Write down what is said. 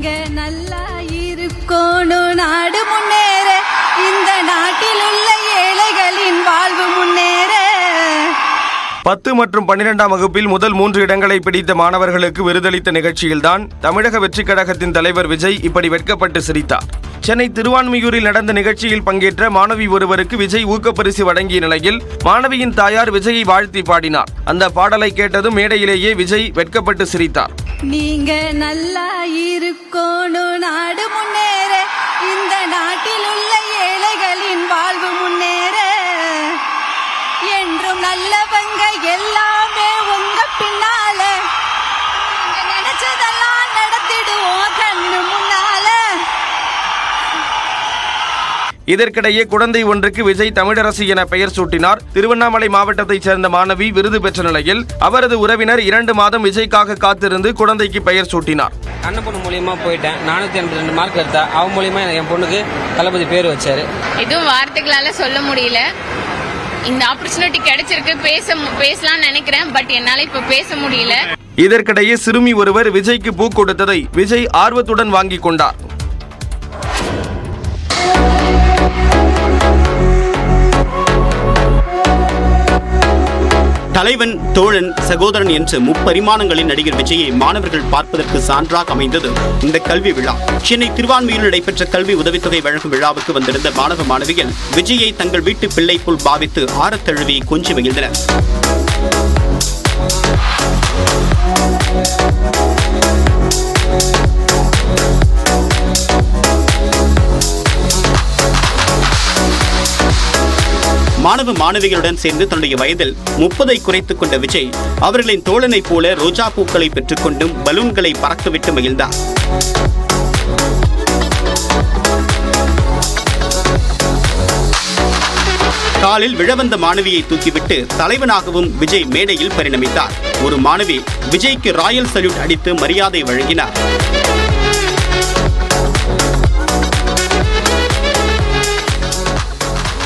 நல்லா இருக்கணும் நாடு முன்னேற, இந்த நாட்டில் உள்ள ஏழைகளின் வாழ்வு முன்னேற. 10 மற்றும் 12ஆம் வகுப்பில் முதல் 3 இடங்களை பிடித்த மாணவர்களுக்கு விருதளித்த நிகழ்ச்சியில்தான் தமிழக வெற்றிக் கழகத்தின் தலைவர் விஜய் இப்படி வெட்கப்பட்டு சிரித்தார். சென்னை திருவான்மியூரில் நடந்த நிகழ்ச்சியில் பங்கேற்ற மாணவி ஒருவருக்கு விஜய் ஊக்கப்பரிசு வழங்கிய நிலையில் மாணவியின் தாயார் விஜயை வாழ்த்தி பாடினார். அந்த பாடலை கேட்டதும் மேடையிலேயே விஜய் வெட்கப்பட்டு சிரித்தார். நீங்க நல்லா இருக்கணும் நாடு முன்னேற, இந்த நாட்டில் உள்ள ஏழைகளின் வாழ்வு முன்னேற. என்றும் நல்லவங்க எல்லாமே உங்க பின்னால, நினைச்சதெல்லாம் நடத்திடுவோம் கண்ணு முன்னால. இதற்கிடையே குழந்தை ஒன்றுக்கு விஜய் தமிழரசி என பெயர் சூட்டினார். திருவண்ணாமலை மாவட்டத்தைச் சேர்ந்த மாணவி விருது பெற்ற நிலையில் அவரது உறவினர் 2 மாதம் விஜய்க்காக காத்திருந்து குழந்தைக்கு பெயர் சூட்டினார். அண்ணன் பொண்ணு மூலியமா போயிட்டேன். 482 மார்க் எடுத்தா. அவன் மூலியமா என் பொண்ணுக்கு தளபதி பேர் வச்சாரு. இதுவும் வார்த்தைகளால சொல்ல முடியல. இந்த ஆப்பர்ச்சுனிட்டி கிடைச்சிருக்கு, பேசலாம்னு நினைக்கிறேன். பட் என்னால இப்ப பேச முடியல. இதற்கிடையே சிறுமி ஒருவர் விஜய்க்கு பூ கொடுத்ததை விஜய் ஆர்வத்துடன் வாங்கிக் கொண்டார். தலைவன், தோழன், சகோதரன் என்று முப்பரிமாணங்களில் நடிகர் விஜயை மாணவர்கள் பார்ப்பதற்கு சான்றாக அமைந்தது இந்த கல்வி விழா. சென்னை திருவான்மியூரில் நடைபெற்ற கல்வி உதவித்தொகை வழங்கும் விழாவுக்கு வந்திருந்த மாணவ மாணவிகள் விஜயை தங்கள் வீட்டு பிள்ளை போல் பாவித்து ஆரத் தழுவி கொஞ்சி மகிழ்ந்தனர். மாணவ மாணவிகளுடன் சேர்ந்து தன்னுடைய வயதில் 30ஐ குறைத்துக் கொண்ட விஜய் அவர்களின் தோழனைப் போல ரோஜா பூக்களை பெற்றுக்கொண்டும் பலூன்களை பறக்கவிட்டு மகிழ்ந்தார். காலில் விழவந்த மாணவியை தூக்கிவிட்டு தலைவனாகவும் விஜய் மேடையில் பரிணமித்தார். ஒரு மாணவி விஜய்க்கு ராயல் சல்யூட் அடித்து மரியாதை வழங்கினார்.